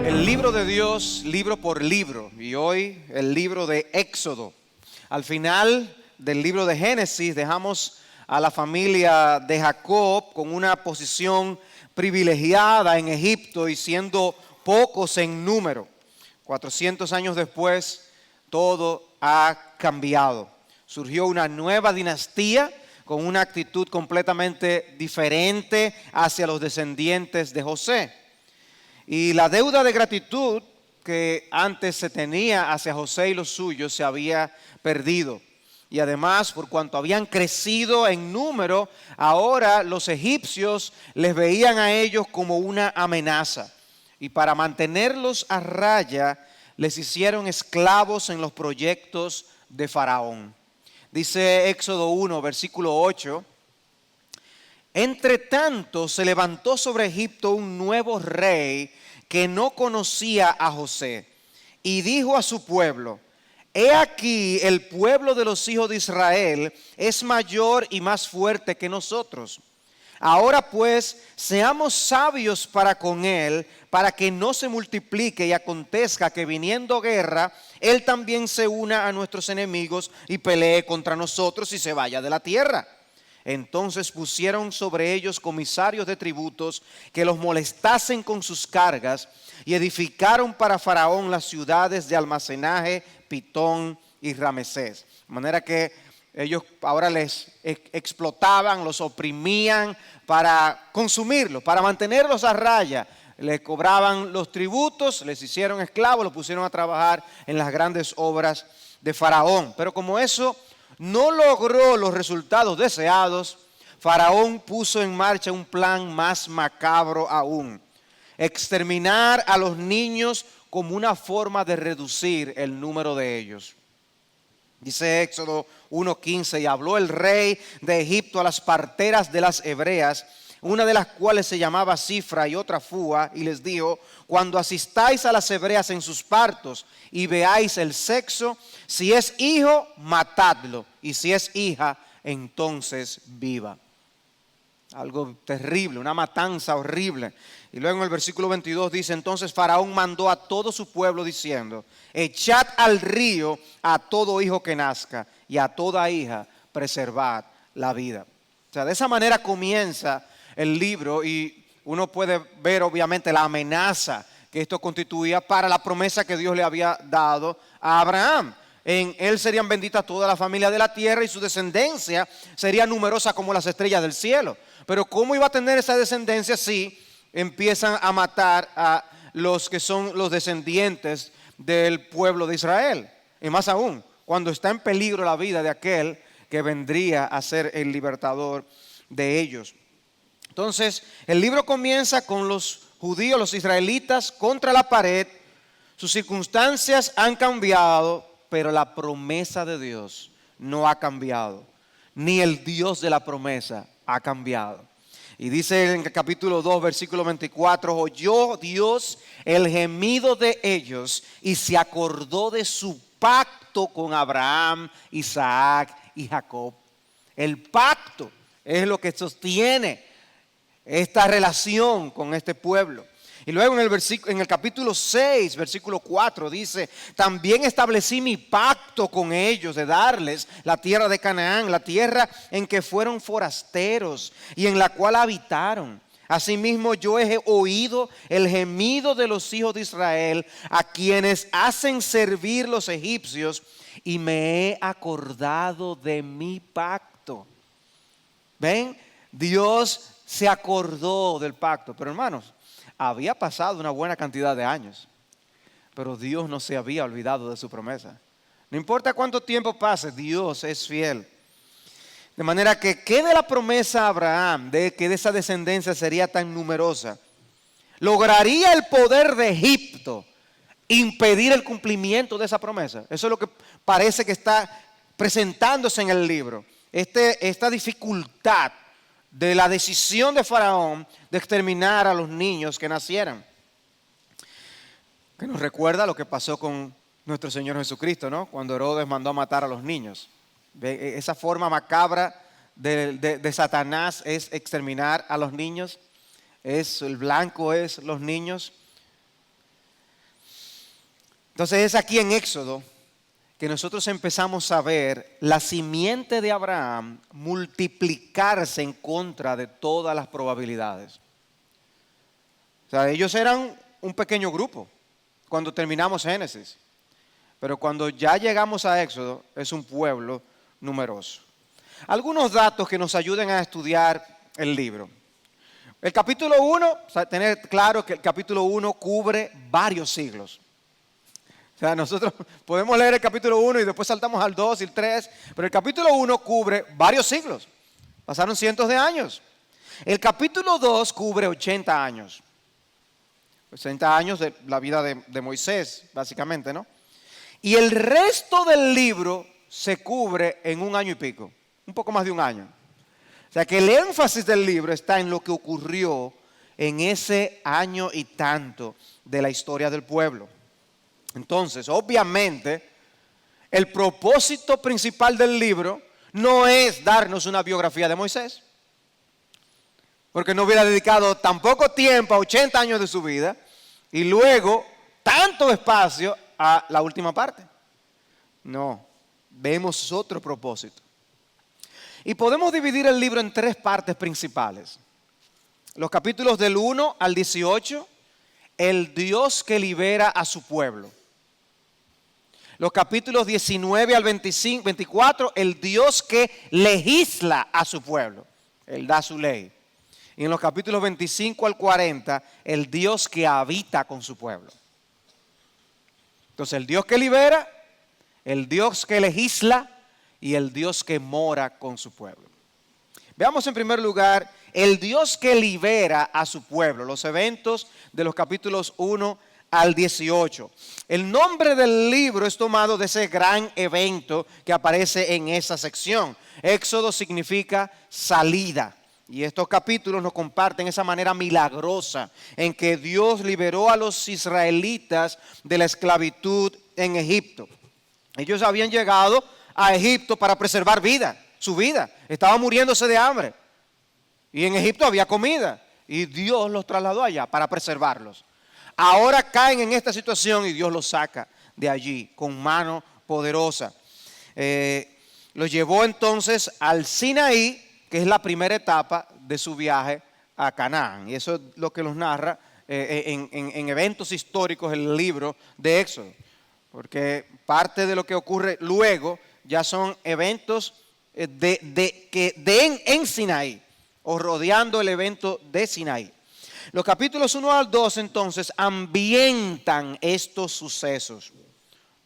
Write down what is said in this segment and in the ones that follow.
El libro de Dios, libro por libro, y hoy el libro de Éxodo. Al final del libro de Génesis dejamos a la familia de Jacob con una posición privilegiada en Egipto y siendo pocos en número. 400 años después, todo ha cambiado. Surgió una nueva dinastía con una actitud completamente diferente hacia los descendientes de José. Y la deuda de gratitud que antes se tenía hacia José y los suyos se había perdido. Y además, por cuanto habían crecido en número, ahora los egipcios les veían a ellos como una amenaza. Y para mantenerlos a raya, les hicieron esclavos en los proyectos de Faraón. Dice Éxodo 1, versículo 8. Entre tanto se levantó sobre Egipto un nuevo rey que no conocía a José y dijo a su pueblo: he aquí el pueblo de los hijos de Israel es mayor y más fuerte que nosotros. Ahora pues seamos sabios para con él, para que no se multiplique y acontezca que viniendo guerra, él también se una a nuestros enemigos y pelee contra nosotros y se vaya de la tierra. Entonces pusieron sobre ellos comisarios de tributos que los molestasen con sus cargas y edificaron para Faraón las ciudades de almacenaje, Pitón y Ramesés. De manera que ellos ahora les explotaban, los oprimían para consumirlos, para mantenerlos a raya. Les cobraban los tributos, les hicieron esclavos, los pusieron a trabajar en las grandes obras de Faraón. Pero como eso no logró los resultados deseados, Faraón puso en marcha un plan más macabro aún: exterminar a los niños como una forma de reducir el número de ellos. Dice Éxodo 1:15: y habló el rey de Egipto a las parteras de las hebreas, una de las cuales se llamaba Cifra y otra Fúa, y les dijo: cuando asistáis a las hebreas en sus partos y veáis el sexo, si es hijo, matadlo, y si es hija, entonces viva. Algo terrible, una matanza horrible. Y luego en el versículo 22 dice: entonces Faraón mandó a todo su pueblo diciendo: echad al río a todo hijo que nazca, y a toda hija preservad la vida. O sea, de esa manera comienza el libro, y uno puede ver obviamente la amenaza que esto constituía para la promesa que Dios le había dado a Abraham. En él serían benditas toda la familia de la tierra y su descendencia sería numerosa como las estrellas del cielo. Pero ¿cómo iba a tener esa descendencia si empiezan a matar a los que son los descendientes del pueblo de Israel? Y más aún, cuando está en peligro la vida de aquel que vendría a ser el libertador de ellos. Entonces, el libro comienza con los judíos, los israelitas, contra la pared. Sus circunstancias han cambiado, pero la promesa de Dios no ha cambiado. Ni el Dios de la promesa ha cambiado. Y dice en el capítulo 2, versículo 24: oyó Dios el gemido de ellos y se acordó de su pacto con Abraham, Isaac y Jacob. El pacto es lo que sostiene esta relación con este pueblo. Y luego en el capítulo 6, versículo 4 dice: también establecí mi pacto con ellos de darles la tierra de Canaán, la tierra en que fueron forasteros y en la cual habitaron. Asimismo yo he oído el gemido de los hijos de Israel, a quienes hacen servir los egipcios, y me he acordado de mi pacto. ¿Ven? Dios se acordó del pacto. Pero hermanos, había pasado una buena cantidad de años, pero Dios no se había olvidado de su promesa. No importa cuánto tiempo pase, Dios es fiel. De manera que, ¿qué de la promesa a Abraham de que de esa descendencia sería tan numerosa? ¿Lograría el poder de Egipto impedir el cumplimiento de esa promesa? Eso es lo que parece que está presentándose en el libro. Esta dificultad de la decisión de Faraón de exterminar a los niños que nacieran. Que nos recuerda lo que pasó con nuestro Señor Jesucristo, ¿no? Cuando Herodes mandó a matar a los niños. Esa forma macabra de Satanás es exterminar a los niños. El blanco es los niños. Entonces es aquí en Éxodo que nosotros empezamos a ver la simiente de Abraham multiplicarse en contra de todas las probabilidades. O sea, ellos eran un pequeño grupo cuando terminamos Génesis, pero cuando ya llegamos a Éxodo es un pueblo numeroso. Algunos datos que nos ayuden a estudiar el libro. El capítulo 1, tener claro que el capítulo 1 cubre varios siglos. O sea, nosotros podemos leer el capítulo 1 y después saltamos al 2 y el 3, pero el capítulo 1 cubre varios siglos. Pasaron cientos de años. El capítulo 2 cubre 80 años. 80 años de la vida de Moisés, básicamente, ¿no? Y el resto del libro se cubre en un año y pico, un poco más de un año. O sea que el énfasis del libro está en lo que ocurrió en ese año y tanto de la historia del pueblo. Entonces, obviamente, el propósito principal del libro no es darnos una biografía de Moisés, porque no hubiera dedicado tan poco tiempo, a 80 años de su vida, y luego tanto espacio a la última parte. No, vemos otro propósito. Y podemos dividir el libro en tres partes principales. Los capítulos del 1 al 18, el Dios que libera a su pueblo. Los capítulos 19 al 24, el Dios que legisla a su pueblo. Él da su ley. Y en los capítulos 25 al 40, el Dios que habita con su pueblo. Entonces, el Dios que libera, el Dios que legisla y el Dios que mora con su pueblo. Veamos en primer lugar el Dios que libera a su pueblo, los eventos de los capítulos 1 al 18. El nombre del libro es tomado de ese gran evento que aparece en esa sección. Éxodo significa salida. Y estos capítulos nos comparten esa manera milagrosa en que Dios liberó a los israelitas de la esclavitud en Egipto. Ellos habían llegado a Egipto para preservar su vida. Estaban muriéndose de hambre. Y en Egipto había comida. Y Dios los trasladó allá para preservarlos. Ahora caen en esta situación y Dios los saca de allí con mano poderosa. Los llevó entonces al Sinaí, que es la primera etapa de su viaje a Canaán. Y eso es lo que nos narra en eventos históricos el libro de Éxodo. Porque parte de lo que ocurre luego ya son eventos en Sinaí, o rodeando el evento de Sinaí. Los capítulos 1 al 2 entonces ambientan estos sucesos.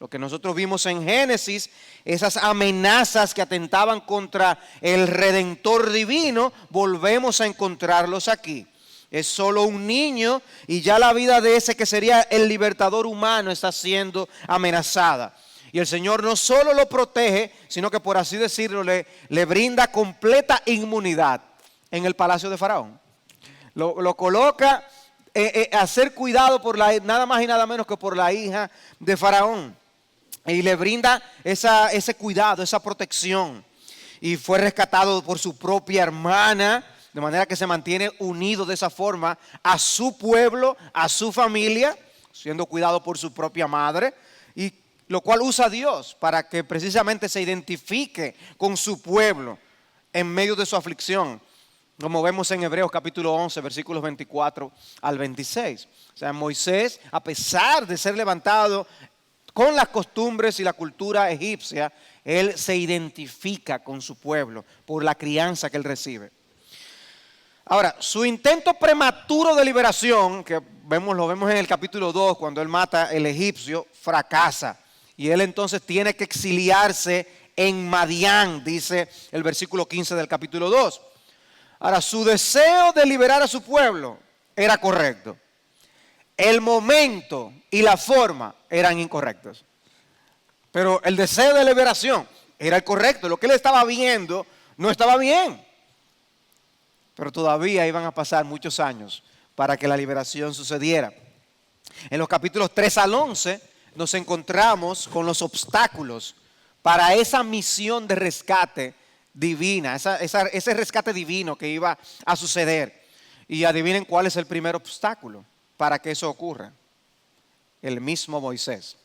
Lo que nosotros vimos en Génesis, esas amenazas que atentaban contra el Redentor divino, volvemos a encontrarlos aquí. Es solo un niño y ya la vida de ese que sería el libertador humano está siendo amenazada. Y el Señor no solo lo protege, sino que por así decirlo le brinda completa inmunidad en el palacio de Faraón. Lo coloca a ser cuidado por nada más y nada menos que por la hija de Faraón. Y le brinda ese cuidado, esa protección. Y fue rescatado por su propia hermana, de manera que se mantiene unido de esa forma a su pueblo, a su familia, siendo cuidado por su propia madre, y lo cual usa Dios para que precisamente se identifique con su pueblo en medio de su aflicción, como vemos en Hebreos capítulo 11, versículos 24 al 26. O sea, Moisés, a pesar de ser levantado con las costumbres y la cultura egipcia, él se identifica con su pueblo por la crianza que él recibe. Ahora, su intento prematuro de liberación, que lo vemos en el capítulo 2, cuando él mata al egipcio, fracasa. Y él entonces tiene que exiliarse en Madián, dice el versículo 15 del capítulo 2. Ahora, su deseo de liberar a su pueblo era correcto. El momento y la forma eran incorrectos. Pero el deseo de liberación era el correcto. Lo que él estaba viendo no estaba bien. Pero todavía iban a pasar muchos años para que la liberación sucediera. En los capítulos 3 al 11 nos encontramos con los obstáculos para esa misión de rescate divina, ese rescate divino que iba a suceder. Y adivinen cuál es el primer obstáculo para que eso ocurra. El mismo Moisés.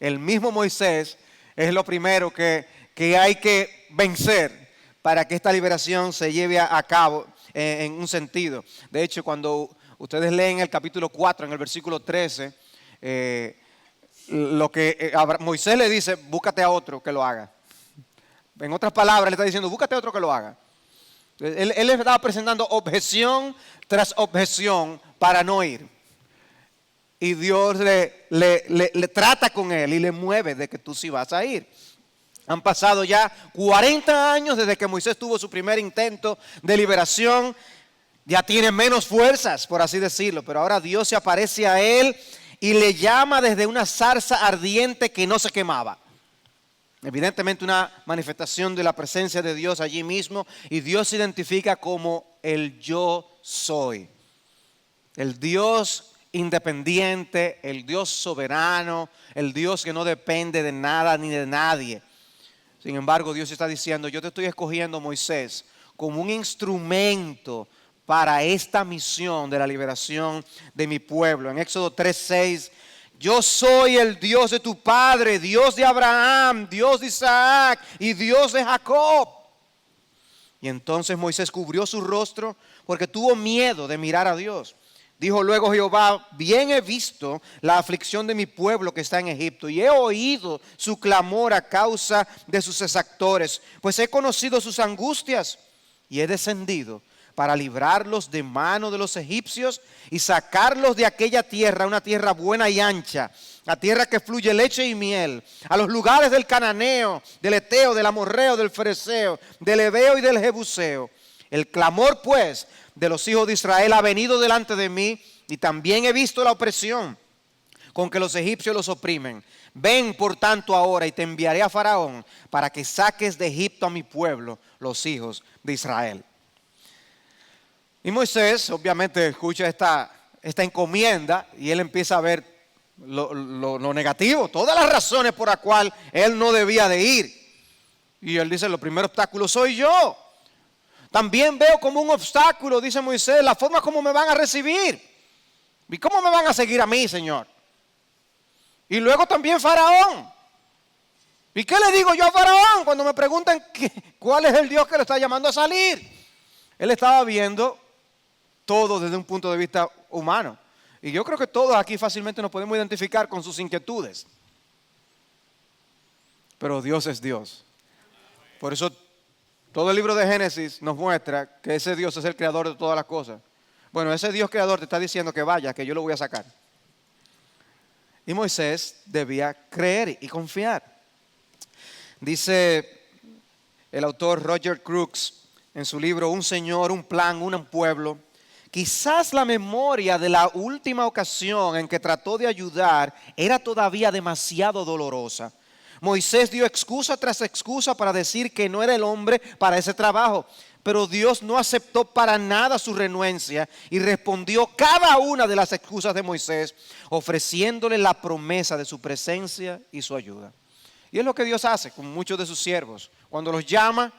El mismo Moisés es lo primero que hay que vencer para que esta liberación se lleve a cabo en un sentido. De hecho, cuando ustedes leen el capítulo 4, en el versículo 13, Moisés le dice, búscate a otro que lo haga. En otras palabras, le está diciendo, búscate a otro que lo haga. Él le estaba presentando objeción tras objeción para no ir. Y Dios le trata con él y le mueve de que tú sí vas a ir. Han pasado ya 40 años desde que Moisés tuvo su primer intento de liberación. Ya tiene menos fuerzas, por así decirlo. Pero ahora Dios se aparece a él y le llama desde una zarza ardiente que no se quemaba. Evidentemente una manifestación de la presencia de Dios allí mismo. Y Dios se identifica como el yo soy. El Dios independiente, el Dios soberano, el Dios que no depende de nada ni de nadie. Sin embargo, Dios está diciendo, yo te estoy escogiendo, Moisés, como un instrumento para esta misión de la liberación de mi pueblo. En Éxodo 3:6, yo soy el Dios de tu padre, Dios de Abraham, Dios de Isaac y Dios de Jacob. Y entonces Moisés cubrió su rostro porque tuvo miedo de mirar a Dios. Dijo luego Jehová, bien he visto la aflicción de mi pueblo que está en Egipto y he oído su clamor a causa de sus exactores, pues he conocido sus angustias y he descendido para librarlos de mano de los egipcios y sacarlos de aquella tierra, una tierra buena y ancha, la tierra que fluye leche y miel, a los lugares del cananeo, del eteo, del amorreo, del fereceo, del heveo y del jebuseo. El clamor pues de los hijos de Israel ha venido delante de mí y también he visto la opresión con que los egipcios los oprimen. Ven por tanto ahora y te enviaré a Faraón para que saques de Egipto a mi pueblo, los hijos de Israel. Y Moisés obviamente escucha esta encomienda y él empieza a ver lo negativo, todas las razones por las cuales él no debía de ir. Y él dice, el primer obstáculo soy yo. También veo como un obstáculo, dice Moisés, la forma como me van a recibir. ¿Y cómo me van a seguir a mí, Señor? Y luego también Faraón. ¿Y qué le digo yo a Faraón cuando me preguntan cuál es el Dios que lo está llamando a salir? Él estaba viendo todo desde un punto de vista humano. Y yo creo que todos aquí fácilmente nos podemos identificar con sus inquietudes. Pero Dios es Dios. Por eso todo el libro de Génesis nos muestra que ese Dios es el creador de todas las cosas. Bueno, ese Dios creador te está diciendo que vaya, que yo lo voy a sacar. Y Moisés debía creer y confiar. Dice el autor Roger Crooks en su libro Un Señor, un plan, un pueblo. Quizás la memoria de la última ocasión en que trató de ayudar era todavía demasiado dolorosa. Moisés dio excusa tras excusa para decir que no era el hombre para ese trabajo. Pero Dios no aceptó para nada su renuencia y respondió cada una de las excusas de Moisés, ofreciéndole la promesa de su presencia y su ayuda. Y es lo que Dios hace con muchos de sus siervos. Cuando los llama,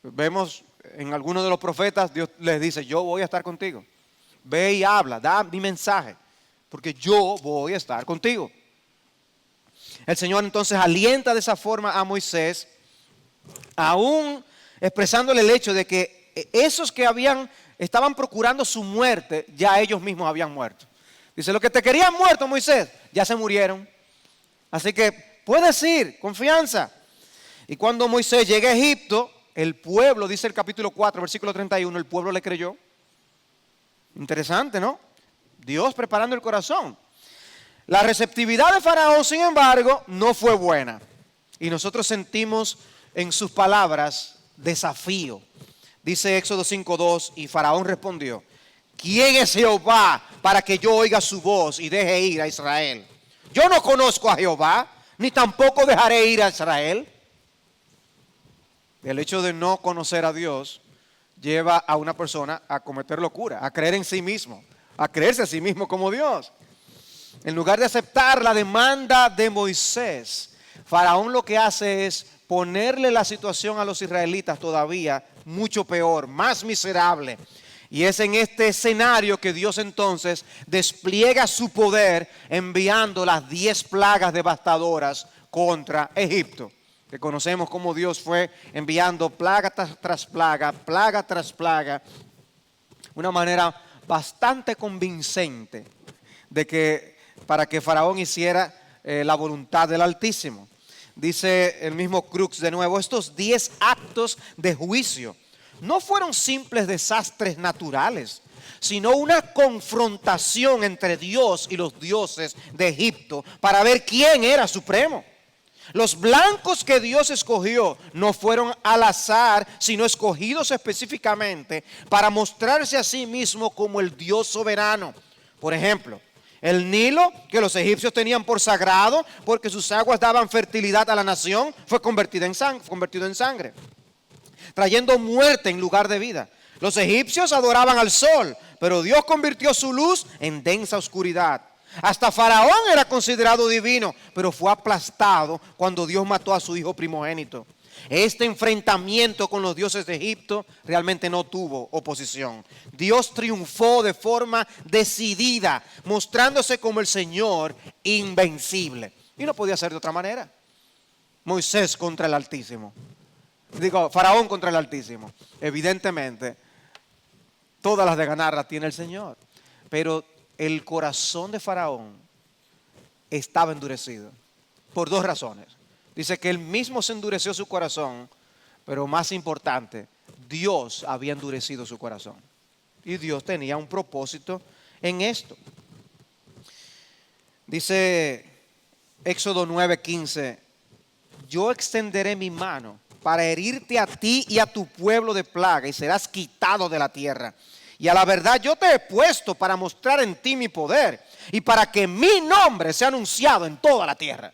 vemos en algunos de los profetas, Dios les dice, yo voy a estar contigo. Ve y habla, da mi mensaje, porque yo voy a estar contigo. El Señor entonces alienta de esa forma a Moisés, aún expresándole el hecho de que esos que estaban procurando su muerte, ya ellos mismos habían muerto. Dice, los que te querían muerto, Moisés, ya se murieron. Así que puedes ir, confianza. Y cuando Moisés llega a Egipto, el pueblo, dice el capítulo 4, versículo 31, el pueblo le creyó. Interesante, ¿no? Dios preparando el corazón. La receptividad de Faraón, sin embargo, no fue buena. Y nosotros sentimos en sus palabras desafío. Dice Éxodo 5:2, y Faraón respondió, ¿quién es Jehová para que yo oiga su voz y deje ir a Israel? Yo no conozco a Jehová, ni tampoco dejaré ir a Israel. El hecho de no conocer a Dios lleva a una persona a cometer locura, a creer en sí mismo, a creerse a sí mismo como Dios. En lugar de aceptar la demanda de Moisés, Faraón lo que hace es ponerle la situación a los israelitas todavía mucho peor, más miserable. Y es en este escenario que Dios entonces despliega su poder enviando las 10 plagas devastadoras contra Egipto. Que conocemos cómo Dios fue enviando plaga tras plaga, plaga tras plaga. Una manera bastante convincente de que para que Faraón hiciera la voluntad del Altísimo. Dice el mismo Crux de nuevo, estos 10 actos de juicio no fueron simples desastres naturales, sino una confrontación entre Dios y los dioses de Egipto para ver quién era supremo. Los blancos que Dios escogió no fueron al azar, sino escogidos específicamente para mostrarse a sí mismo como el Dios soberano. Por ejemplo, el Nilo, que los egipcios tenían por sagrado, porque sus aguas daban fertilidad a la nación, fue convertido en sangre, trayendo muerte en lugar de vida. Los egipcios adoraban al sol, pero Dios convirtió su luz en densa oscuridad. Hasta Faraón era considerado divino, pero fue aplastado cuando Dios mató a su hijo primogénito. Este enfrentamiento con los dioses de Egipto realmente no tuvo oposición. Dios triunfó de forma decidida, mostrándose como el Señor invencible. Y no podía ser de otra manera. Moisés contra el Altísimo. Faraón contra el Altísimo. Evidentemente, todas las de ganar las tiene el Señor. Pero el corazón de Faraón estaba endurecido por 2 razones. Dice que él mismo se endureció su corazón, pero más importante, Dios había endurecido su corazón. Y Dios tenía un propósito en esto. Dice Éxodo 9:15, yo extenderé mi mano para herirte a ti y a tu pueblo de plaga y serás quitado de la tierra. Y a la verdad yo te he puesto para mostrar en ti mi poder y para que mi nombre sea anunciado en toda la tierra.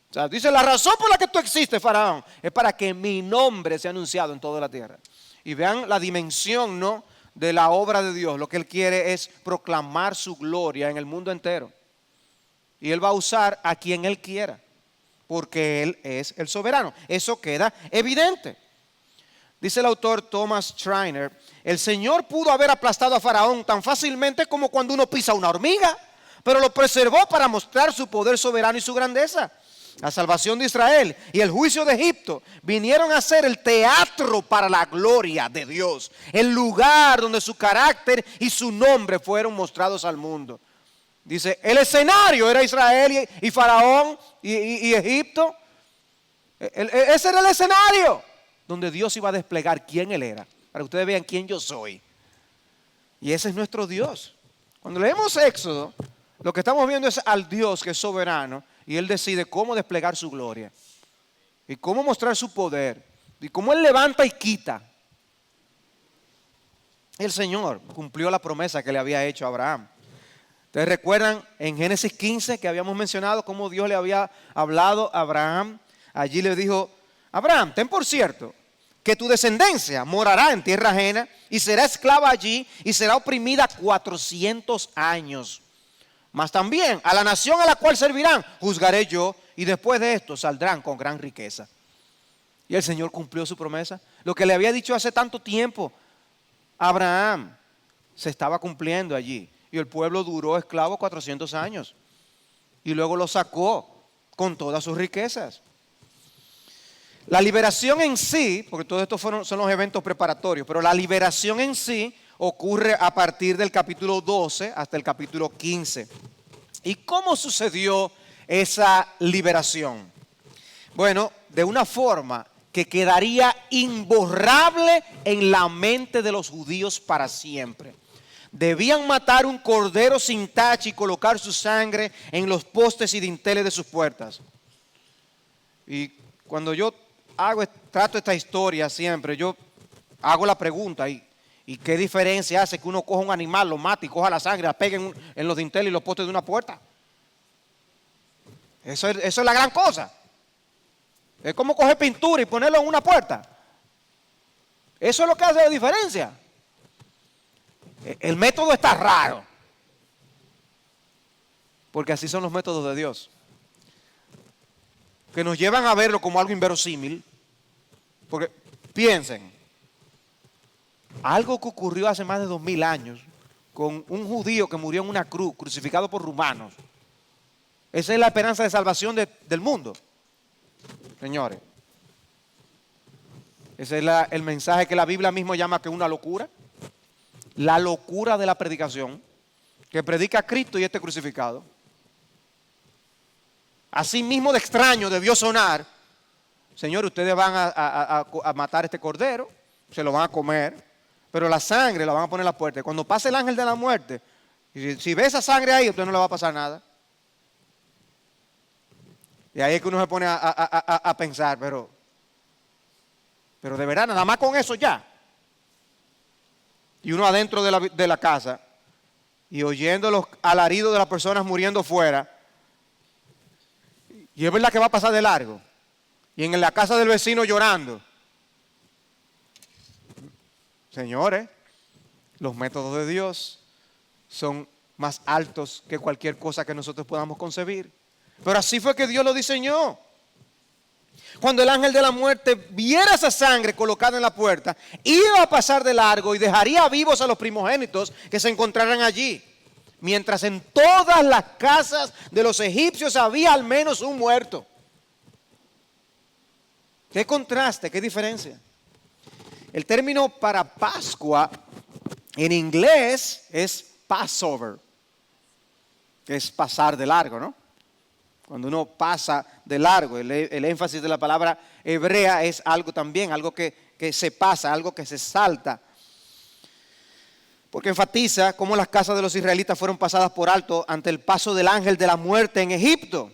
O sea, dice, la razón por la que tú existes, Faraón, es para que mi nombre sea anunciado en toda la tierra. Y vean la dimensión, ¿no?, de la obra de Dios. Lo que Él quiere es proclamar su gloria en el mundo entero. Y Él va a usar a quien Él quiera, porque Él es el soberano. Eso queda evidente. Dice el autor Thomas Schreiner, el Señor pudo haber aplastado a Faraón tan fácilmente como cuando uno pisa una hormiga, pero lo preservó para mostrar su poder soberano y su grandeza. La salvación de Israel y el juicio de Egipto vinieron a ser el teatro para la gloria de Dios, el lugar donde su carácter y su nombre fueron mostrados al mundo. Dice, el escenario era Israel y Faraón y Egipto. Ese era el escenario donde Dios iba a desplegar quién Él era, para que ustedes vean quién yo soy. Y ese es nuestro Dios. Cuando leemos Éxodo, lo que estamos viendo es al Dios que es soberano y Él decide cómo desplegar su gloria y cómo mostrar su poder y cómo Él levanta y quita. El Señor cumplió la promesa que le había hecho a Abraham. ¿Ustedes recuerdan en Génesis 15 que habíamos mencionado cómo Dios le había hablado a Abraham? Allí le dijo, Abraham, ten por cierto que tu descendencia morará en tierra ajena y será esclava allí y será oprimida 400 años. Mas también a la nación a la cual servirán juzgaré yo y después de esto saldrán con gran riqueza. Y el Señor cumplió su promesa. Lo que le había dicho hace tanto tiempo a Abraham se estaba cumpliendo allí. Y el pueblo duró esclavo 400 años. Y luego lo sacó con todas sus riquezas. La liberación en sí, porque todo esto son los eventos preparatorios, pero la liberación en sí ocurre a partir del capítulo 12 hasta el capítulo 15. ¿Y cómo sucedió esa liberación? Bueno, de una forma que quedaría imborrable en la mente de los judíos para siempre. Debían matar un cordero sin tacha y colocar su sangre en los postes y dinteles de sus puertas. Y cuando yo trato esta historia siempre, yo hago la pregunta, ¿y qué diferencia hace que uno coja un animal, lo mate y coja la sangre, la pegue en los dinteles y los postes de una puerta? Eso es la gran cosa. Es como coger pintura y ponerlo en una puerta. Eso es lo que hace la diferencia. El método está raro, porque así son los métodos de Dios, que nos llevan a verlo como algo inverosímil. Porque piensen, algo que ocurrió hace más de 2000 años con un judío que murió en una cruz, crucificado por romanos. Esa es la esperanza de salvación del mundo, señores. Ese es el mensaje que la Biblia mismo llama que es una locura. La locura de la predicación, que predica a Cristo y este crucificado. Así mismo de extraño debió sonar: Señor, ustedes van a matar este cordero, se lo van a comer, pero la sangre la van a poner en la puerta. Cuando pase el ángel de la muerte, si ve esa sangre ahí, a usted no le va a pasar nada. Y ahí es que uno se pone a pensar, pero de verdad, nada más con eso ya. Y uno adentro de la casa y oyendo los alaridos de las personas muriendo fuera. Y es verdad que va a pasar de largo. Y en la casa del vecino llorando. Señores, los métodos de Dios son más altos que cualquier cosa que nosotros podamos concebir. Pero así fue que Dios lo diseñó. Cuando el ángel de la muerte viera esa sangre colocada en la puerta, iba a pasar de largo y dejaría vivos a los primogénitos que se encontraran allí. Mientras en todas las casas de los egipcios había al menos un muerto. ¿Qué contraste? ¿Qué diferencia? El término para Pascua en inglés es Passover, que es pasar de largo, ¿no? Cuando uno pasa de largo, el énfasis de la palabra hebrea es algo también, algo que se pasa, algo que se salta. Porque enfatiza cómo las casas de los israelitas fueron pasadas por alto ante el paso del ángel de la muerte en Egipto.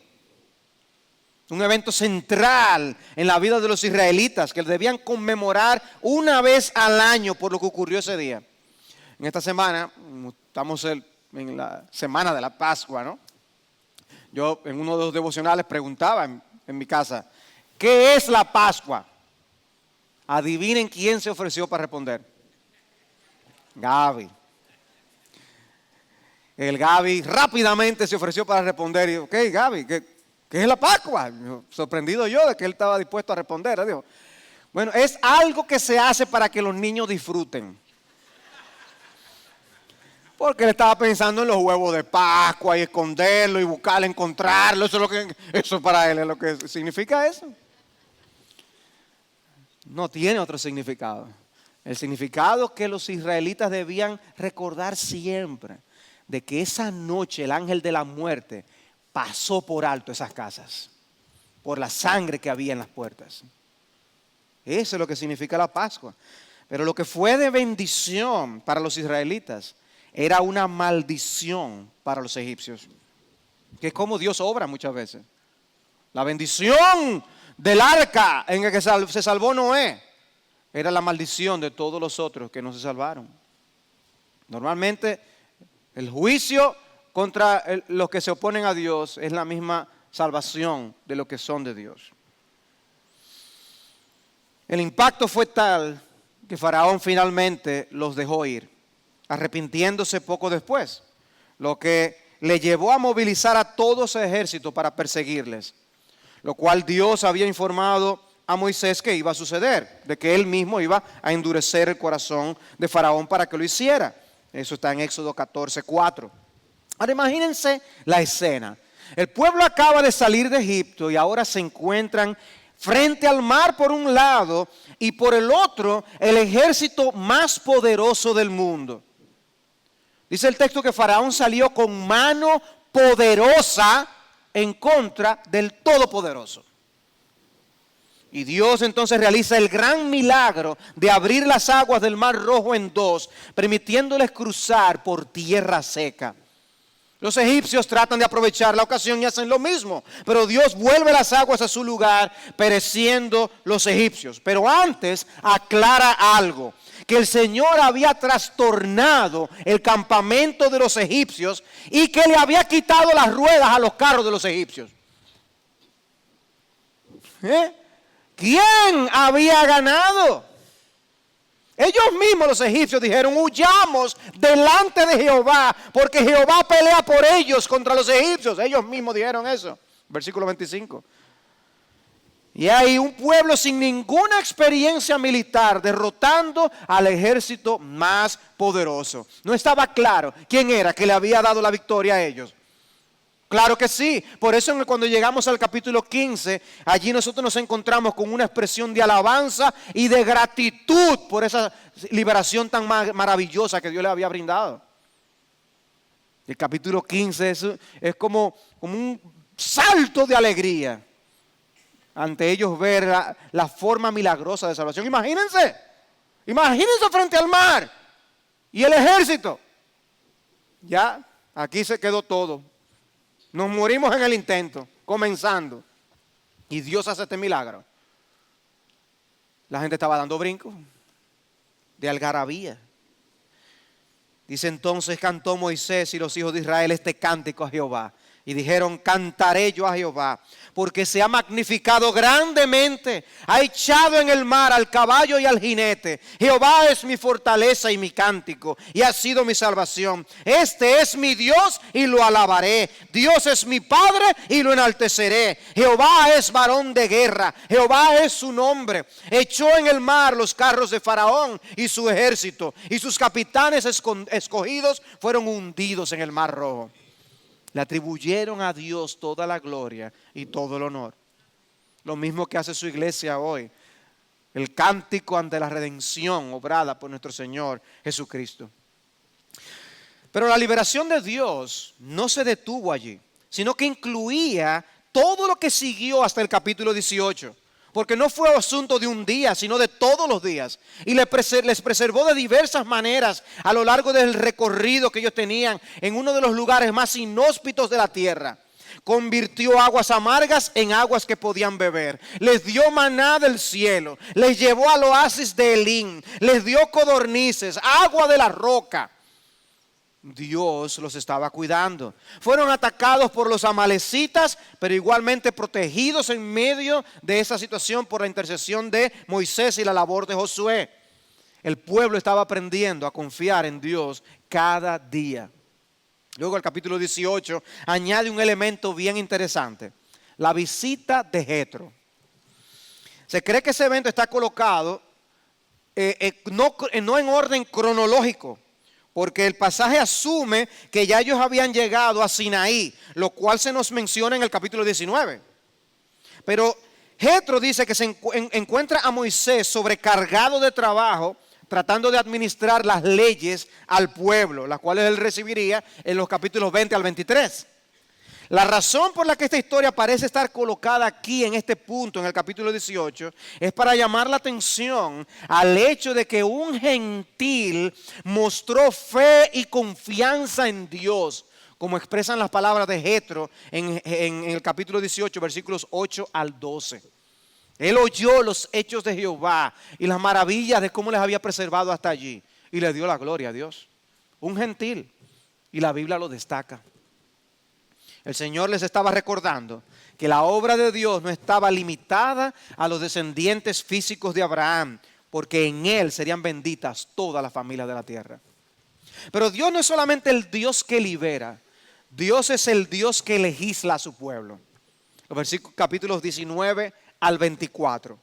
Un evento central en la vida de los israelitas que debían conmemorar una vez al año por lo que ocurrió ese día. En esta semana, estamos en la semana de la Pascua, ¿no? Yo en uno de los devocionales preguntaba en mi casa, ¿qué es la Pascua? Adivinen quién se ofreció para responder. Gaby. El Gaby rápidamente se ofreció para responder. Y dijo, ok, Gaby, ¿qué es la Pascua? Sorprendido yo de que él estaba dispuesto a responder. Dijo, bueno, es algo que se hace para que los niños disfruten. Porque él estaba pensando en los huevos de Pascua y esconderlo y buscarlo, encontrarlo. Eso para él es lo que significa eso. No tiene otro significado. El significado que los israelitas debían recordar siempre, de que esa noche el ángel de la muerte pasó por alto esas casas, por la sangre que había en las puertas. Eso es lo que significa la Pascua. Pero lo que fue de bendición para los israelitas era una maldición para los egipcios. Que es como Dios obra muchas veces. La bendición del arca en el que se salvó Noé era la maldición de todos los otros que no se salvaron. Normalmente el juicio contra los que se oponen a Dios es la misma salvación de los que son de Dios. El impacto fue tal que Faraón finalmente los dejó ir, arrepintiéndose poco después, lo que le llevó a movilizar a todo ese ejército para perseguirles, lo cual Dios había informado a Moisés que iba a suceder, de que él mismo iba a endurecer el corazón de Faraón para que lo hiciera. Eso está en Éxodo 14:4. Ahora imagínense la escena. El pueblo acaba de salir de Egipto y ahora se encuentran frente al mar por un lado y por el otro el ejército más poderoso del mundo. Dice el texto que Faraón salió con mano poderosa en contra del Todopoderoso. Y Dios entonces realiza el gran milagro de abrir las aguas del Mar Rojo en dos, permitiéndoles cruzar por tierra seca. Los egipcios tratan de aprovechar la ocasión y hacen lo mismo, pero Dios vuelve las aguas a su lugar, pereciendo los egipcios. Pero antes aclara algo, que el Señor había trastornado el campamento de los egipcios y que le había quitado las ruedas a los carros de los egipcios. ¿Quién había ganado? Ellos mismos, los egipcios, dijeron, huyamos delante de Jehová, porque Jehová pelea por ellos contra los egipcios. Ellos mismos dijeron eso. Versículo 25. Y hay un pueblo sin ninguna experiencia militar derrotando al ejército más poderoso. No estaba claro quién era que le había dado la victoria a ellos. Claro que sí. Por eso cuando llegamos al capítulo 15, allí nosotros nos encontramos con una expresión de alabanza y de gratitud por esa liberación tan maravillosa que Dios les había brindado. El capítulo 15 es como un salto de alegría ante ellos ver la forma milagrosa de salvación. Imagínense frente al mar y el ejército. Ya, aquí se quedó todo. Nos morimos en el intento, comenzando. Y Dios hace este milagro. La gente estaba dando brincos de algarabía. Dice entonces cantó Moisés y los hijos de Israel este cántico a Jehová. Y dijeron, cantaré yo a Jehová, porque se ha magnificado grandemente, ha echado en el mar al caballo y al jinete. Jehová es mi fortaleza y mi cántico, y ha sido mi salvación. Este es mi Dios y lo alabaré. Dios es mi Padre y lo enalteceré. Jehová es varón de guerra, Jehová es su nombre. Echó en el mar los carros de Faraón y su ejército, y sus capitanes escogidos fueron hundidos en el mar Rojo. Le atribuyeron a Dios toda la gloria y todo el honor. Lo mismo que hace su iglesia hoy. El cántico ante la redención obrada por nuestro Señor Jesucristo. Pero la liberación de Dios no se detuvo allí, sino que incluía todo lo que siguió hasta el capítulo 18. Porque no fue asunto de un día, sino de todos los días. Y les preservó de diversas maneras a lo largo del recorrido que ellos tenían en uno de los lugares más inhóspitos de la tierra. Convirtió aguas amargas en aguas que podían beber. Les dio maná del cielo. Les llevó al oasis de Elín. Les dio codornices, agua de la roca. Dios los estaba cuidando. Fueron atacados por los amalecitas, pero igualmente protegidos en medio de esa situación por la intercesión de Moisés y la labor de Josué. El pueblo estaba aprendiendo a confiar en Dios cada día. Luego el capítulo 18 añade un elemento bien interesante: la visita de Jetro. Se cree que ese evento está colocado no en orden cronológico, porque el pasaje asume que ya ellos habían llegado a Sinaí, lo cual se nos menciona en el capítulo 19. Pero Jetro dice que se encuentra a Moisés sobrecargado de trabajo, tratando de administrar las leyes al pueblo, las cuales él recibiría en los capítulos 20 al 23. La razón por la que esta historia parece estar colocada aquí en este punto, en el capítulo 18, es para llamar la atención al hecho de que un gentil mostró fe y confianza en Dios, como expresan las palabras de Jetro en el capítulo 18, versículos 8 al 12. Él oyó los hechos de Jehová y las maravillas de cómo les había preservado hasta allí, y le dio la gloria a Dios. Un gentil, y la Biblia lo destaca. El Señor les estaba recordando que la obra de Dios no estaba limitada a los descendientes físicos de Abraham, porque en él serían benditas todas las familias de la tierra. Pero Dios no es solamente el Dios que libera, Dios es el Dios que legisla a su pueblo. Los versículos capítulos 19 al 24.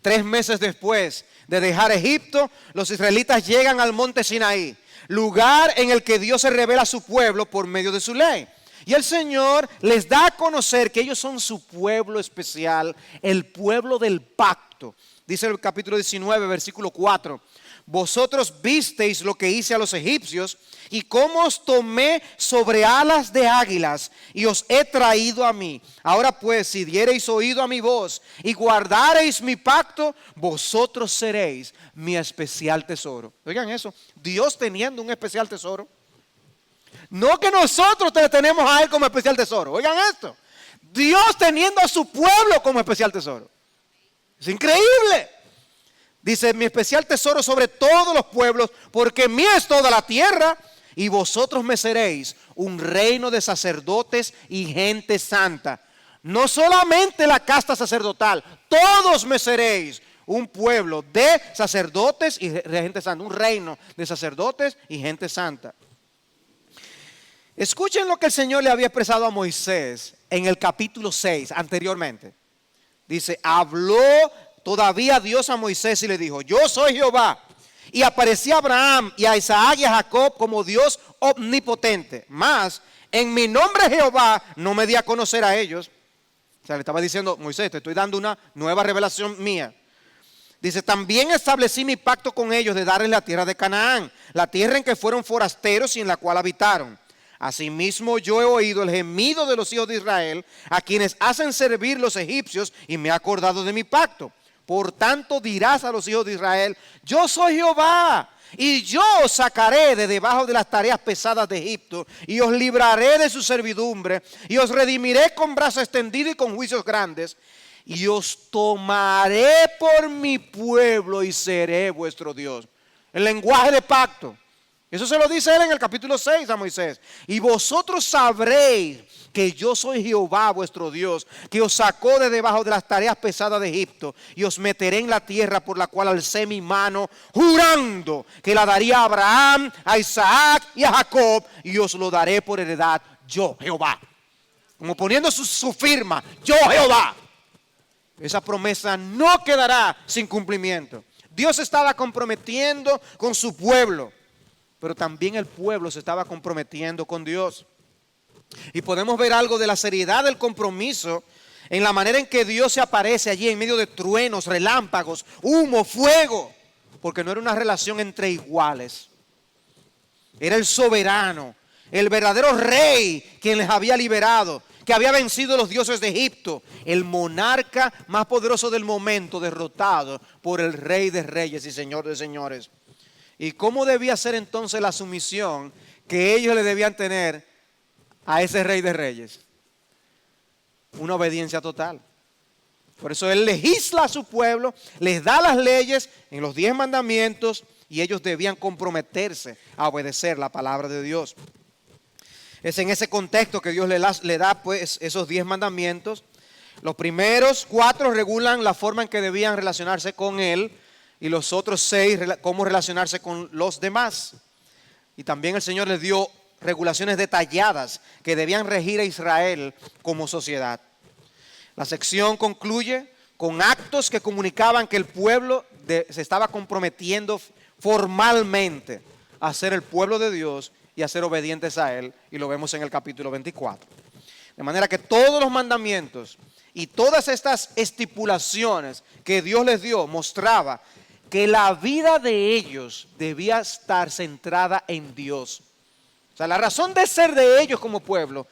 3 meses después de dejar Egipto, los israelitas llegan al monte Sinaí, lugar en el que Dios se revela a su pueblo por medio de su ley. Y el Señor les da a conocer que ellos son su pueblo especial, el pueblo del pacto. Dice el capítulo 19, versículo 4. Vosotros visteis lo que hice a los egipcios y cómo os tomé sobre alas de águilas y os he traído a mí. Ahora pues, si diereis oído a mi voz y guardareis mi pacto, vosotros seréis mi especial tesoro. Oigan eso, Dios teniendo un especial tesoro. No que nosotros tenemos a él como especial tesoro. Oigan esto. Dios teniendo a su pueblo como especial tesoro. Es increíble. Dice, mi especial tesoro sobre todos los pueblos, porque mía es toda la tierra, y vosotros me seréis un reino de sacerdotes y gente santa. No solamente la casta sacerdotal, todos me seréis un pueblo de sacerdotes y de gente santa, un reino de sacerdotes y gente santa. Escuchen lo que el Señor le había expresado a Moisés en el capítulo 6 anteriormente. Dice, habló todavía Dios a Moisés y le dijo, yo soy Jehová. Y aparecía a Abraham y a Isaac y a Jacob como Dios omnipotente. Mas en mi nombre Jehová no me di a conocer a ellos. O sea, le estaba diciendo, Moisés, te estoy dando una nueva revelación mía. Dice, también establecí mi pacto con ellos de darles la tierra de Canaán, la tierra en que fueron forasteros y en la cual habitaron. Asimismo yo he oído el gemido de los hijos de Israel, a quienes hacen servir los egipcios, y me he acordado de mi pacto. Por tanto dirás a los hijos de Israel, yo soy Jehová, y yo os sacaré de debajo de las tareas pesadas de Egipto, y os libraré de su servidumbre, y os redimiré con brazo extendido y con juicios grandes, y os tomaré por mi pueblo y seré vuestro Dios. El lenguaje de pacto. Eso se lo dice él en el capítulo 6 a Moisés. Y vosotros sabréis que yo soy Jehová vuestro Dios, que os sacó de debajo de las tareas pesadas de Egipto, y os meteré en la tierra por la cual alcé mi mano, jurando que la daría a Abraham, a Isaac y a Jacob, y os lo daré por heredad, yo Jehová. Como poniendo su firma, yo Jehová. Esa promesa no quedará sin cumplimiento. Dios estaba comprometiendo con su pueblo, pero también el pueblo se estaba comprometiendo con Dios. Y podemos ver algo de la seriedad del compromiso en la manera en que Dios se aparece allí en medio de truenos, relámpagos, humo, fuego, porque no era una relación entre iguales. Era el soberano, el verdadero rey quien les había liberado, que había vencido a los dioses de Egipto, el monarca más poderoso del momento, derrotado por el rey de reyes y señor de señores. ¿Y cómo debía ser entonces la sumisión que ellos le debían tener a ese rey de reyes? Una obediencia total. Por eso él legisla a su pueblo, les da las leyes en los 10 mandamientos, y ellos debían comprometerse a obedecer la palabra de Dios. Es en ese contexto que Dios le da pues esos 10 mandamientos. Los primeros 4 regulan la forma en que debían relacionarse con él, y los otros 6 cómo relacionarse con los demás. Y también el Señor les dio regulaciones detalladas que debían regir a Israel como sociedad. La sección concluye con actos que comunicaban que el pueblo se estaba comprometiendo formalmente a ser el pueblo de Dios y a ser obedientes a Él, y lo vemos en el capítulo 24. De manera que todos los mandamientos y todas estas estipulaciones que Dios les dio mostraba que la vida de ellos debía estar centrada en Dios. O sea, la razón de ser de ellos como pueblo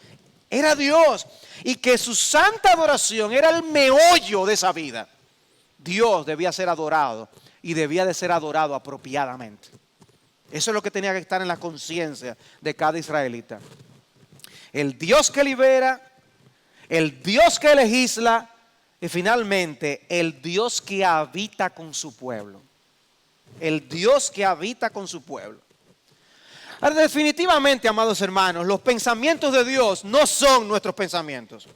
era Dios, y que su santa adoración era el meollo de esa vida. Dios debía ser adorado, y debía de ser adorado apropiadamente. Eso es lo que tenía que estar en la conciencia de cada israelita. El Dios que libera, el Dios que legisla, y finalmente el Dios que habita con su pueblo. El Dios que habita con su pueblo. Ahora, definitivamente, amados hermanos, los pensamientos de Dios no son nuestros pensamientos.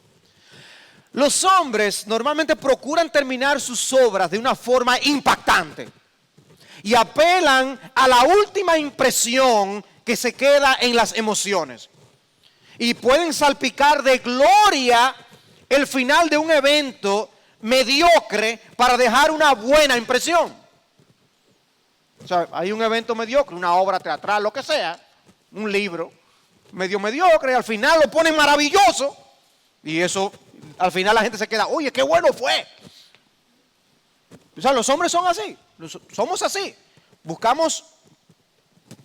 Los hombres normalmente procuran terminar sus obras de una forma impactante y apelan a la última impresión que se queda en las emociones, y pueden salpicar de gloria el final de un evento mediocre para dejar una buena impresión. O sea, hay un evento mediocre, una obra teatral, lo que sea, un libro medio mediocre, y al final lo ponen maravilloso, y eso, al final la gente se queda, oye, qué bueno fue. O sea, los hombres son así, somos así. Buscamos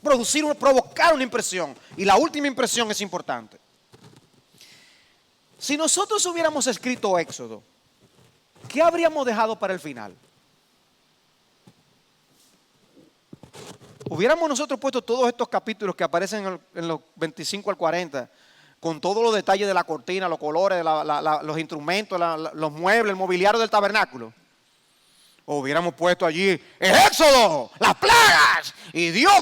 provocar una impresión, y la última impresión es importante. Si nosotros hubiéramos escrito Éxodo, ¿qué habríamos dejado para el final? Hubiéramos nosotros puesto todos estos capítulos que aparecen en los 25 al 40, con todos los detalles de la cortina, los colores, los instrumentos, los muebles, el mobiliario del tabernáculo. O hubiéramos puesto allí el Éxodo, las plagas, y Dios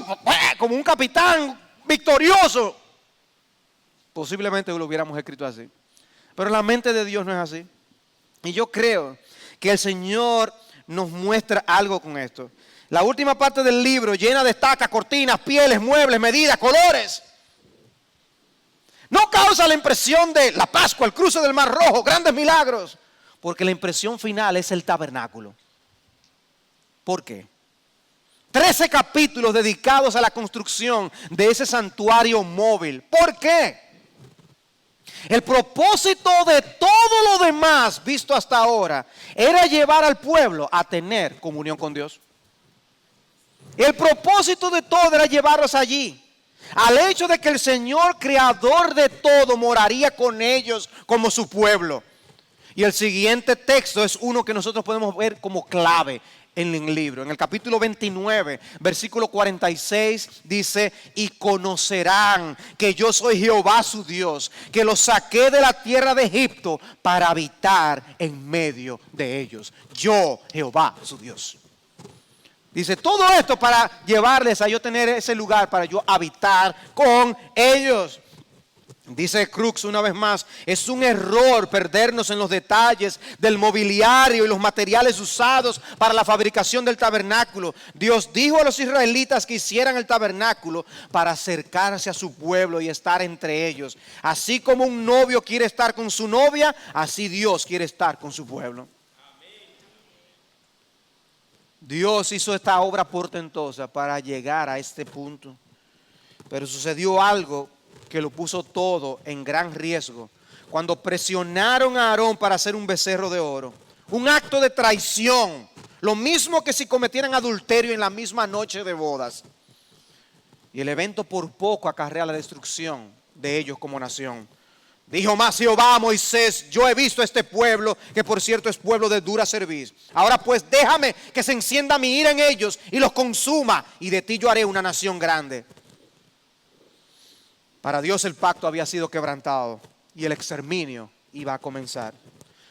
como un capitán victorioso. Posiblemente lo hubiéramos escrito así. Pero la mente de Dios no es así. Y yo creo que el Señor nos muestra algo con esto. La última parte del libro, llena de estacas, cortinas, pieles, muebles, medidas, colores, no causa la impresión de la Pascua, el cruce del Mar Rojo, grandes milagros, Porque la impresión final es el tabernáculo. ¿Por qué? 13 capítulos dedicados a la construcción de ese santuario móvil. ¿Por qué? El propósito de todo lo demás visto hasta ahora era llevar al pueblo a tener comunión con Dios. El propósito de todo era llevarlos allí, al hecho de que el Señor, creador de todo, moraría con ellos como su pueblo. Y el siguiente texto es uno que nosotros podemos ver como clave en el libro. En el capítulo 29, versículo 46 dice: y conocerán que yo soy Jehová su Dios, que los saqué de la tierra de Egipto para habitar en medio de ellos. Yo, Jehová su Dios. Dice, todo esto para llevarles a yo tener ese lugar, para yo habitar con ellos. Dice Crux una vez más, es un error perdernos en los detalles del mobiliario y los materiales usados para la fabricación del tabernáculo. Dios dijo a los israelitas que hicieran el tabernáculo para acercarse a su pueblo y estar entre ellos. Así como un novio quiere estar con su novia, así Dios quiere estar con su pueblo. Dios hizo esta obra portentosa para llegar a este punto. Pero sucedió algo que lo puso todo en gran riesgo. Cuando presionaron a Aarón para hacer un becerro de oro. Un acto de traición. Lo mismo que si cometieran adulterio en la misma noche de bodas. Y el evento por poco acarrea la destrucción de ellos como nación. Dijo más Jehová a Moisés: yo he visto a este pueblo, que por cierto es pueblo de dura cerviz. Ahora pues déjame que se encienda mi ira en ellos y los consuma, y de ti yo haré una nación grande. Para Dios el pacto había sido quebrantado y el exterminio iba a comenzar.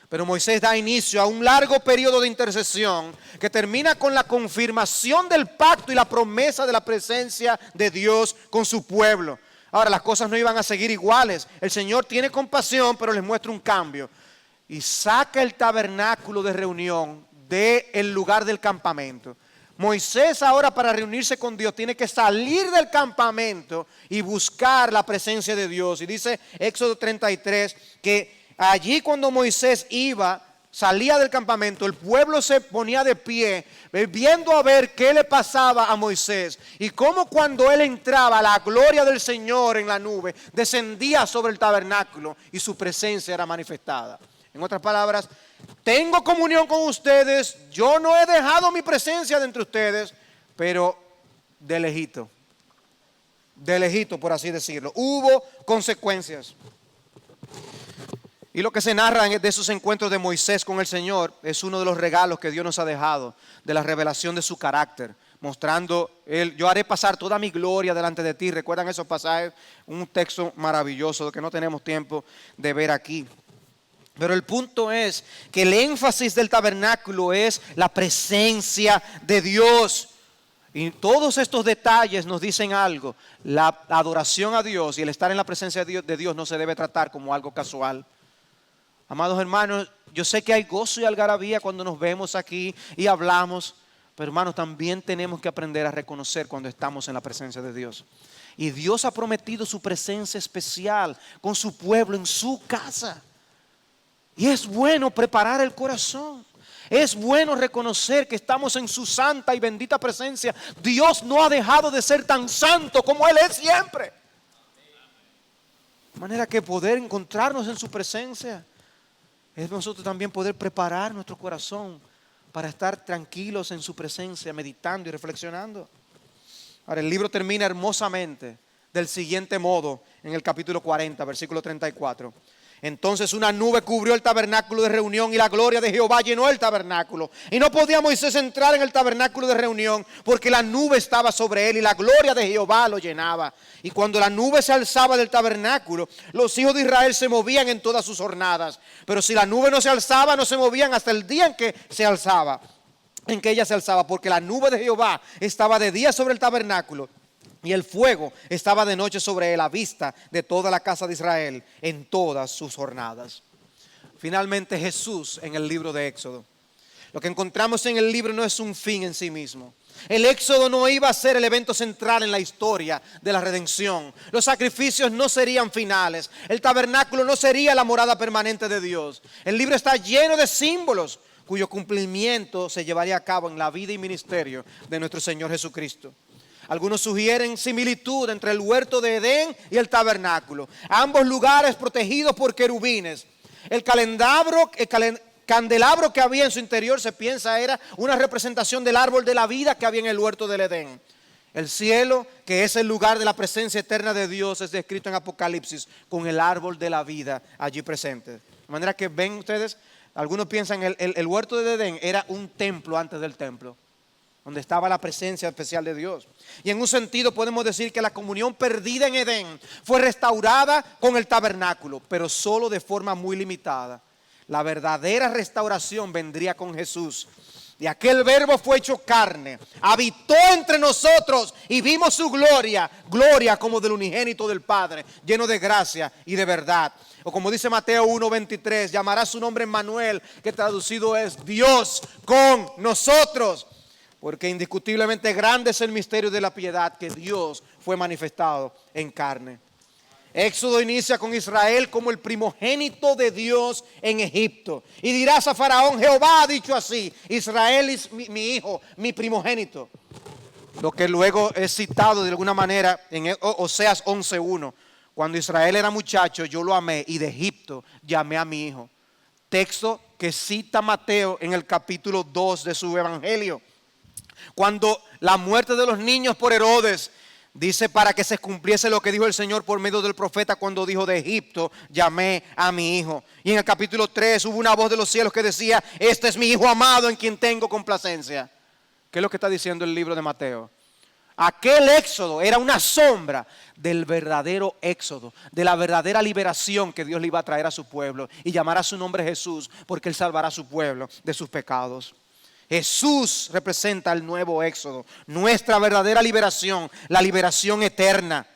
Pero Moisés da inicio a un largo periodo de intercesión que termina con la confirmación del pacto y la promesa de la presencia de Dios con su pueblo. Ahora, las cosas no iban a seguir iguales. El Señor tiene compasión, pero les muestra un cambio. Y saca el tabernáculo de reunión del lugar del campamento. Moisés ahora, para reunirse con Dios, tiene que salir del campamento y buscar la presencia de Dios. Y dice Éxodo 33 que allí cuando Moisés salía del campamento, el pueblo se ponía de pie, viendo a ver qué le pasaba a Moisés. Y cómo cuando él entraba, la gloria del Señor en la nube descendía sobre el tabernáculo y su presencia era manifestada. En otras palabras, tengo comunión con ustedes, yo no he dejado mi presencia de entre ustedes, pero de lejito, por así decirlo. Hubo consecuencias. Y lo que se narra de esos encuentros de Moisés con el Señor es uno de los regalos que Dios nos ha dejado, de la revelación de su carácter, mostrando yo haré pasar toda mi gloria delante de ti. ¿Recuerdan esos pasajes? Un texto maravilloso que no tenemos tiempo de ver aquí. Pero el punto es que el énfasis del tabernáculo es la presencia de Dios. Y todos estos detalles nos dicen algo. La adoración a Dios y el estar en la presencia de Dios no se debe tratar como algo casual. Amados hermanos, yo sé que hay gozo y algarabía cuando nos vemos aquí y hablamos, pero hermanos, también tenemos que aprender a reconocer cuando estamos en la presencia de Dios. Y Dios ha prometido su presencia especial con su pueblo en su casa. Y es bueno preparar el corazón. Es bueno reconocer que estamos en su santa y bendita presencia. Dios no ha dejado de ser tan santo como Él es siempre. De manera que poder encontrarnos en su presencia es nosotros también poder preparar nuestro corazón para estar tranquilos en su presencia, meditando y reflexionando. Ahora el libro termina hermosamente del siguiente modo en el capítulo 40, versículo 34. Entonces una nube cubrió el tabernáculo de reunión y la gloria de Jehová llenó el tabernáculo. Y no podía Moisés entrar en el tabernáculo de reunión porque la nube estaba sobre él y la gloria de Jehová lo llenaba. Y cuando la nube se alzaba del tabernáculo, los hijos de Israel se movían en todas sus jornadas. Pero si la nube no se alzaba, no se movían hasta el día en que ella se alzaba, porque la nube de Jehová estaba de día sobre el tabernáculo y el fuego estaba de noche sobre él, a vista de toda la casa de Israel en todas sus jornadas. Finalmente Jesús en el libro de Éxodo. Lo que encontramos en el libro no es un fin en sí mismo. El éxodo no iba a ser el evento central en la historia de la redención. Los sacrificios no serían finales. El tabernáculo no sería la morada permanente de Dios. El libro está lleno de símbolos cuyo cumplimiento se llevaría a cabo en la vida y ministerio de nuestro Señor Jesucristo. Algunos sugieren similitud entre el huerto de Edén y el tabernáculo. Ambos lugares protegidos por querubines. El candelabro que había en su interior se piensa era una representación del árbol de la vida que había en el huerto del Edén. El cielo, que es el lugar de la presencia eterna de Dios, es descrito en Apocalipsis con el árbol de la vida allí presente. De manera que ven ustedes, algunos piensan el huerto de Edén era un templo antes del templo, donde estaba la presencia especial de Dios. Y en un sentido podemos decir que la comunión perdida en Edén fue restaurada con el tabernáculo, pero solo de forma muy limitada. La verdadera restauración vendría con Jesús. Y aquel verbo fue hecho carne, habitó entre nosotros y vimos su gloria, gloria como del unigénito del Padre, lleno de gracia y de verdad. O como dice Mateo 1:23, llamará su nombre Emmanuel, que traducido es Dios con nosotros. Porque indiscutiblemente grande es el misterio de la piedad, que Dios fue manifestado en carne. Éxodo inicia con Israel como el primogénito de Dios en Egipto. Y dirás a Faraón, Jehová ha dicho así, Israel es mi hijo, mi primogénito. Lo que luego es citado de alguna manera en Oseas 11:1. Cuando Israel era muchacho, yo lo amé y de Egipto llamé a mi hijo. Texto que cita Mateo en el capítulo 2 de su evangelio. Cuando la muerte de los niños por Herodes, dice para que se cumpliese lo que dijo el Señor por medio del profeta cuando dijo de Egipto, llamé a mi hijo. Y en el capítulo 3 hubo una voz de los cielos que decía, este es mi hijo amado en quien tengo complacencia. ¿Qué es lo que está diciendo el libro de Mateo? Aquel éxodo era una sombra del verdadero éxodo, de la verdadera liberación que Dios le iba a traer a su pueblo y llamará su nombre Jesús porque Él salvará a su pueblo de sus pecados. Jesús representa el nuevo éxodo, nuestra verdadera liberación, la liberación eterna.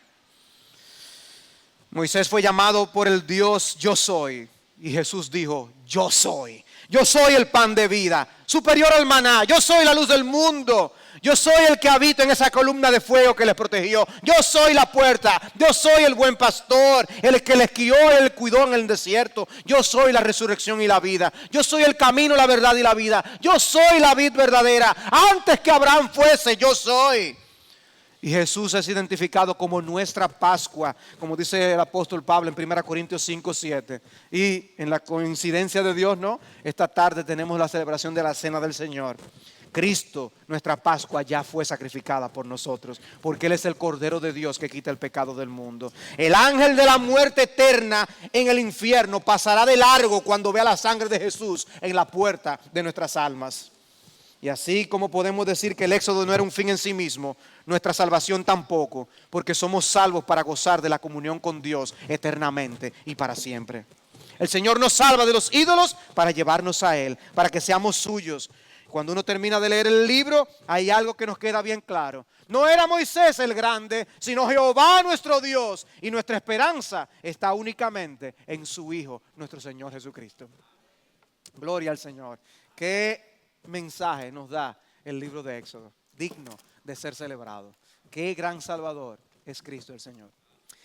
Moisés fue llamado por el Dios yo soy y Jesús dijo yo soy. Yo soy el pan de vida, superior al maná, yo soy la luz del mundo. Yo soy el que habito en esa columna de fuego que les protegió. Yo soy la puerta. Yo soy el buen pastor, el que les guió y les cuidó en el desierto. Yo soy la resurrección y la vida. Yo soy el camino, la verdad y la vida. Yo soy la vid verdadera. Antes que Abraham fuese, yo soy. Y Jesús es identificado como nuestra Pascua, como dice el apóstol Pablo en 1 Corintios 5:7. Y en la coincidencia de Dios, ¿no? Esta tarde tenemos la celebración de la Cena del Señor. Cristo, nuestra Pascua, ya fue sacrificada por nosotros, porque Él es el Cordero de Dios que quita el pecado del mundo. El ángel de la muerte eterna en el infierno pasará de largo cuando vea la sangre de Jesús en la puerta de nuestras almas. Y así como podemos decir que el éxodo no era un fin en sí mismo, nuestra salvación tampoco, porque somos salvos para gozar de la comunión con Dios eternamente y para siempre. El Señor nos salva de los ídolos para llevarnos a Él, para que seamos suyos. Cuando uno termina de leer el libro, hay algo que nos queda bien claro. No era Moisés el grande, sino Jehová nuestro Dios. Y nuestra esperanza está únicamente en su Hijo, nuestro Señor Jesucristo. Gloria al Señor. Qué mensaje nos da el libro de Éxodo, digno de ser celebrado. Qué gran Salvador es Cristo el Señor.